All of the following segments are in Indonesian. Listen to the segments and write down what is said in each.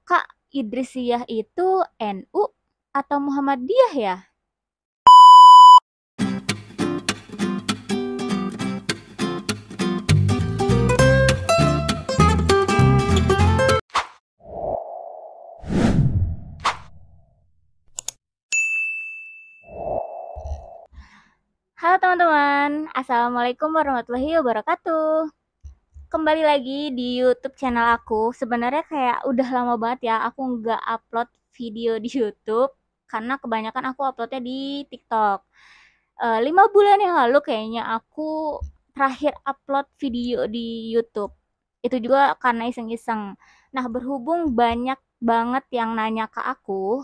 Kak, Idrisiyah itu NU atau Muhammadiyah ya? Halo teman-teman, Assalamualaikum warahmatullahi wabarakatuh. Kembali lagi di YouTube channel aku. Sebenarnya kayak udah lama banget ya aku nggak upload video di YouTube karena kebanyakan aku uploadnya di TikTok. 5 bulan yang lalu kayaknya aku terakhir upload video di YouTube. Itu juga karena iseng-iseng. Nah, berhubung banyak banget yang nanya ke aku,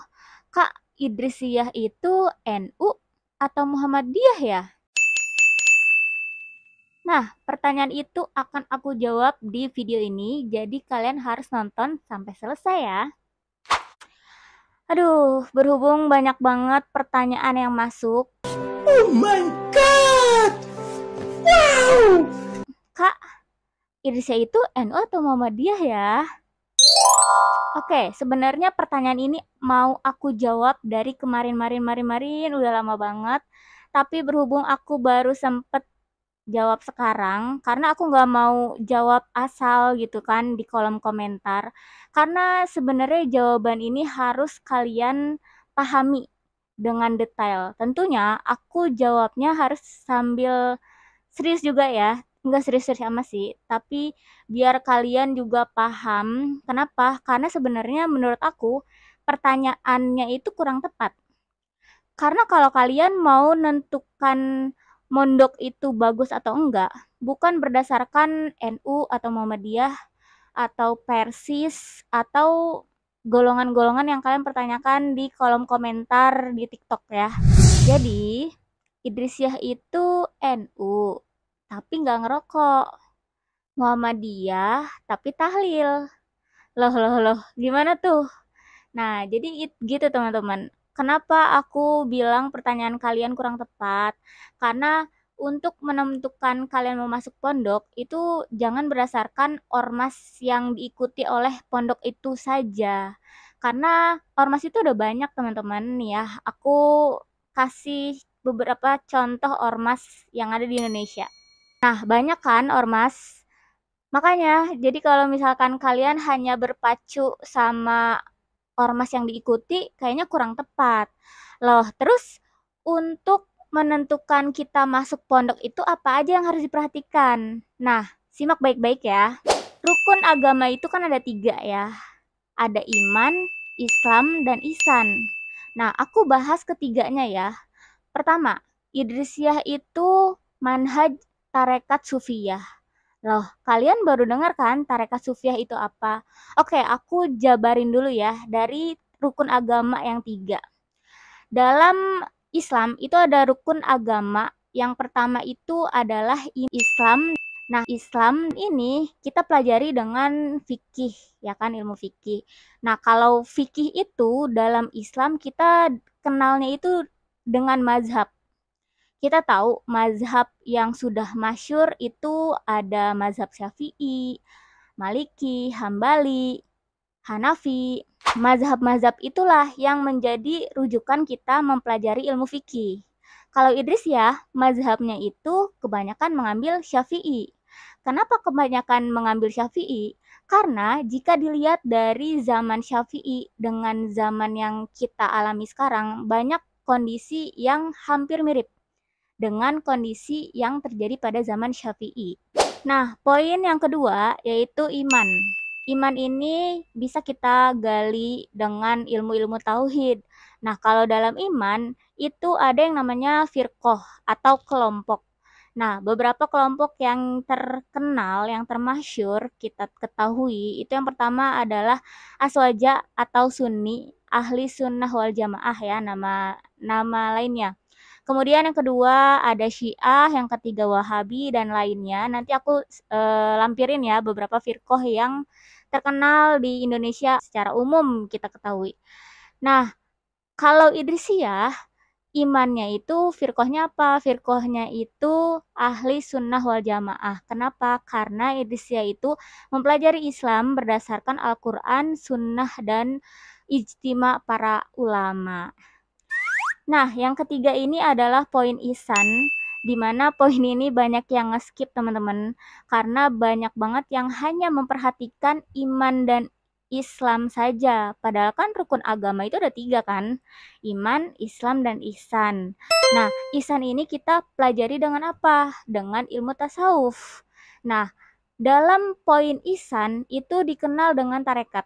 Kak, Idrisiyah itu NU atau Muhammadiyah ya? Nah, pertanyaan itu akan aku jawab di video ini, jadi kalian harus nonton sampai selesai ya. Aduh, berhubung banyak banget pertanyaan yang masuk. Oh my god! Wow! Kak, Idrisiyah itu NU atau Muhammadiyah ya? Oke, sebenarnya pertanyaan ini mau aku jawab dari kemarin udah lama banget. Tapi berhubung aku baru sempet jawab sekarang, karena aku nggak mau jawab asal gitu kan di kolom komentar. Karena sebenarnya jawaban ini harus kalian pahami dengan detail. Tentunya aku jawabnya harus sambil serius juga ya, nggak serius-serius amat sih, tapi biar kalian juga paham. Kenapa? Karena sebenarnya menurut aku pertanyaannya itu kurang tepat. Karena kalau kalian mau nentukan mondok itu bagus atau enggak, bukan berdasarkan NU atau Muhammadiyah atau Persis atau golongan-golongan yang kalian pertanyakan di kolom komentar di TikTok ya. Jadi, Idrisyah itu NU, tapi nggak ngerokok. Muhammadiyah, tapi tahlil. Loh, gimana tuh? Nah, jadi gitu teman-teman. Kenapa aku bilang pertanyaan kalian kurang tepat? Karena untuk menentukan kalian mau masuk pondok, itu jangan berdasarkan ormas yang diikuti oleh pondok itu saja. Karena ormas itu udah banyak teman-teman nih ya. Aku kasih beberapa contoh ormas yang ada di Indonesia. Nah, banyak kan ormas. Makanya, jadi kalau misalkan kalian hanya berpacu sama ormas yang diikuti, kayaknya kurang tepat. Loh, terus untuk menentukan kita masuk pondok itu apa aja yang harus diperhatikan? Nah, simak baik-baik ya. Rukun agama itu kan ada 3 ya. Ada iman, Islam, dan ihsan. Nah, aku bahas ketiganya ya. Pertama, Idrisyah itu manhaj tarekat sufiyah. Loh, kalian baru dengar kan tarekat sufiyah itu apa? Oke, aku jabarin dulu ya dari rukun agama yang 3. Dalam Islam itu ada rukun agama. Yang pertama itu adalah Islam. Nah, Islam ini kita pelajari dengan fikih, ya kan, ilmu fikih. Nah, kalau fikih itu dalam Islam kita kenalnya itu dengan mazhab. Kita tahu mazhab yang sudah masyhur itu ada mazhab Syafi'i, Maliki, Hambali, Hanafi. Mazhab-mazhab itulah yang menjadi rujukan kita mempelajari ilmu fikih. Kalau Idris ya, mazhabnya itu kebanyakan mengambil Syafi'i. Kenapa kebanyakan mengambil Syafi'i? Karena jika dilihat dari zaman Syafi'i dengan zaman yang kita alami sekarang, banyak kondisi yang hampir mirip dengan kondisi yang terjadi pada zaman Syafi'i. Nah, poin yang kedua yaitu iman. Iman ini bisa kita gali dengan ilmu-ilmu tauhid. Nah, kalau dalam iman itu ada yang namanya firqoh atau kelompok. Nah, beberapa kelompok yang terkenal, yang termasyur kita ketahui, itu yang pertama adalah Aswaja atau Sunni, ahli sunnah wal jamaah ya nama nama lainnya. Kemudian yang kedua ada Syiah, yang ketiga Wahabi dan lainnya. Nanti aku lampirin ya beberapa firqoh yang terkenal di Indonesia secara umum kita ketahui. Nah, kalau Idrisiyah imannya itu firqahnya apa? Firqahnya itu ahli sunnah wal jamaah. Kenapa? Karena Idrisiyah itu mempelajari Islam berdasarkan Al-Quran, sunnah, dan ijtima para ulama. Nah, yang ketiga ini adalah poin Ihsan, di mana poin ini banyak yang nge-skip teman-teman, karena banyak banget yang hanya memperhatikan iman dan Islam saja. Padahal kan rukun agama itu ada 3 kan, iman, Islam, dan ihsan. Nah, ihsan ini kita pelajari dengan apa? Dengan ilmu tasawuf. Nah, dalam poin ihsan itu dikenal dengan tarekat.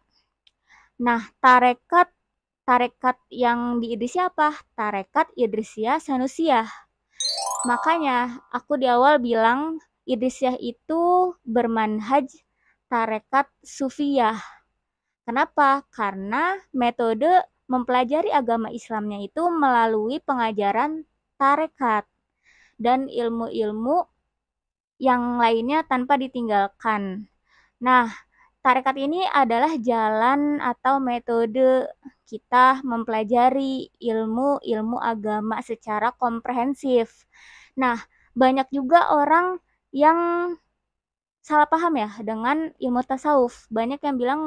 Nah, tarekat yang di Idrisiyah apa? Tarekat Idrisiyah Sanusiyah. Makanya aku di awal bilang Idrisiyah itu bermanhaj tarekat Sufiyah. Kenapa? Karena metode mempelajari agama Islamnya itu melalui pengajaran tarekat dan ilmu-ilmu yang lainnya tanpa ditinggalkan. Nah, tarekat ini adalah jalan atau metode kita mempelajari ilmu-ilmu agama secara komprehensif. Nah, banyak juga orang yang salah paham ya dengan ilmu tasawuf. Banyak yang bilang,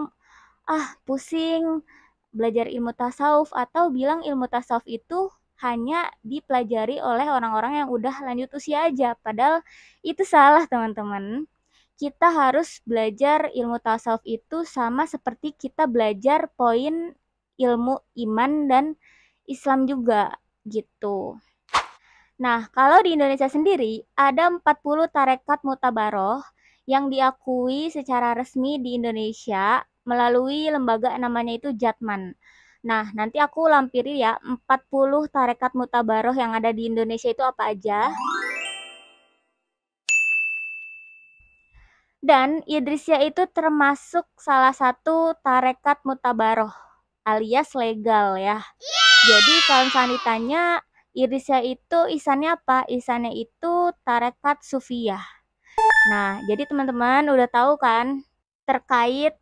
pusing belajar ilmu tasawuf, atau bilang ilmu tasawuf itu hanya dipelajari oleh orang-orang yang udah lanjut usia aja. Padahal itu salah, teman-teman. Kita harus belajar ilmu tasawuf itu sama seperti kita belajar poin ilmu iman dan Islam juga gitu. Nah, kalau di Indonesia sendiri ada 40 tarekat mutabaroh yang diakui secara resmi di Indonesia melalui lembaga namanya itu Jatman. Nah, nanti aku lampiri ya 40 tarekat mutabaroh yang ada di Indonesia itu apa aja. Dan Idrisiyah itu termasuk salah satu tarekat mutabaroh alias legal ya. Jadi kalau misalnya ditanya Idrisiyah itu isannya apa? Isannya itu tarekat Sufiyah. Nah, jadi teman-teman udah tahu kan terkait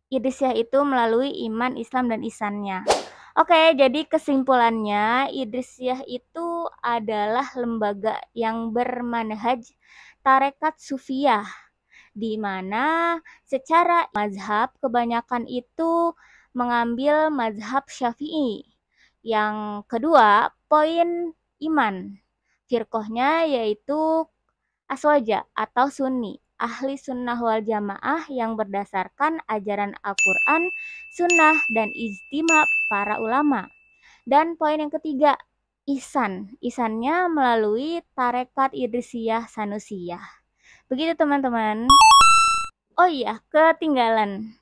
Idrisiyah itu melalui iman, Islam, dan isannya. Oke, jadi kesimpulannya Idrisiyah itu adalah lembaga yang bermanhaj tarekat Sufiyah, di mana secara mazhab kebanyakan itu mengambil mazhab Syafi'i. Yang kedua, poin iman. Firqahnya yaitu Aswaja atau Sunni, ahli sunnah wal jamaah yang berdasarkan ajaran Al-Quran, sunnah, dan ijtima para ulama. Dan poin yang ketiga, Ihsan. Ihsannya melalui tarekat Idrisiyah Sanusiyah. Begitu teman-teman. Oh iya, ketinggalan.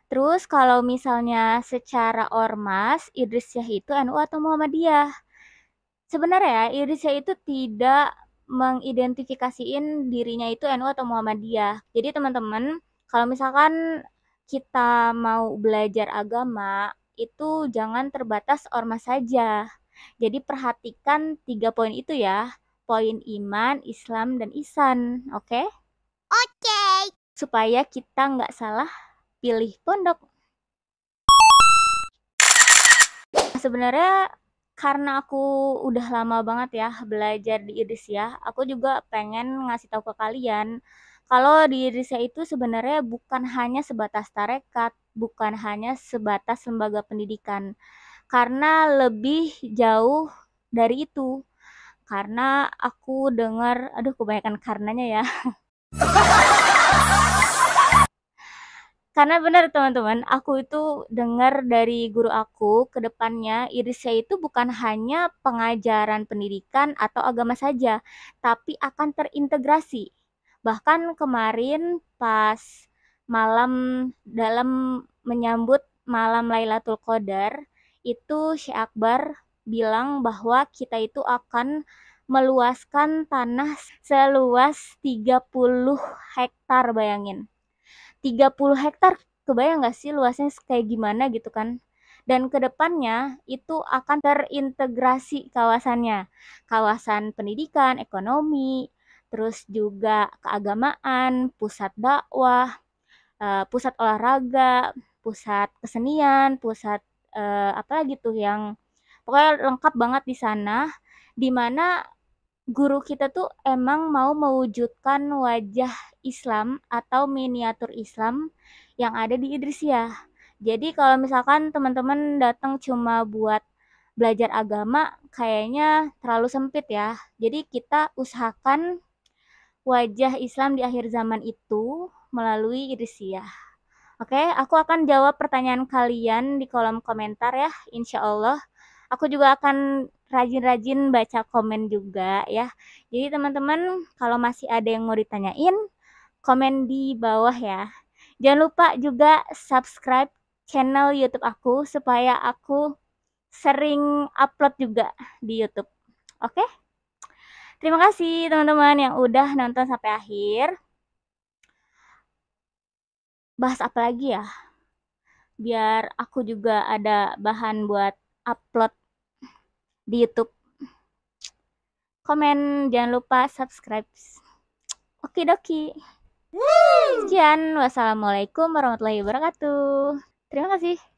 Terus kalau misalnya secara ormas, Idrisiyah itu NU atau Muhammadiyah? Sebenarnya Idrisiyah itu tidak mengidentifikasiin dirinya itu NU atau Muhammadiyah. Jadi teman-teman, kalau misalkan kita mau belajar agama, itu jangan terbatas ormas saja. Jadi perhatikan 3 poin itu ya. Poin iman, Islam, dan ihsan. Oke? Oke. Supaya kita nggak salah pilih pondok. Sebenarnya karena aku udah lama banget ya belajar di Idrisiyah, aku juga pengen ngasih tahu ke kalian kalau di Idrisiyah itu sebenarnya bukan hanya sebatas tarekat, bukan hanya sebatas lembaga pendidikan, karena lebih jauh dari itu. Karena aku dengar, aduh kebanyakan karenanya ya. Karena benar teman-teman, aku itu dengar dari guru aku ke depannya Idrisiyah itu bukan hanya pengajaran pendidikan atau agama saja, tapi akan terintegrasi. Bahkan kemarin pas malam dalam menyambut malam Lailatul Qadar, itu Syekh Akbar bilang bahwa kita itu akan meluaskan tanah seluas 30 hektar, bayangin. 30 hektar, kebayang nggak sih luasnya kayak gimana gitu kan? Dan kedepannya itu akan terintegrasi kawasannya. Kawasan pendidikan, ekonomi, terus juga keagamaan, pusat dakwah, pusat olahraga, pusat kesenian, pusat apa gitu yang Pokoknya lengkap banget di sana, di mana guru kita tuh emang mau mewujudkan wajah Islam atau miniatur Islam yang ada di Idrisiyah. Jadi kalau misalkan teman-teman datang cuma buat belajar agama, kayaknya terlalu sempit ya. Jadi kita usahakan wajah Islam di akhir zaman itu melalui Idrisiyah. Oke, aku akan jawab pertanyaan kalian di kolom komentar ya, insya Allah. Aku juga akan rajin-rajin baca komen juga ya. Jadi teman-teman, kalau masih ada yang mau ditanyain, komen di bawah ya. Jangan lupa juga subscribe channel YouTube aku supaya aku sering upload juga di YouTube. Oke? Terima kasih teman-teman yang udah nonton sampai akhir. Bahas apa lagi ya? Biar aku juga ada bahan buat upload di YouTube. Komen, jangan lupa subscribe. Okidoki. Sekian, wassalamualaikum warahmatullahi wabarakatuh. Terima kasih.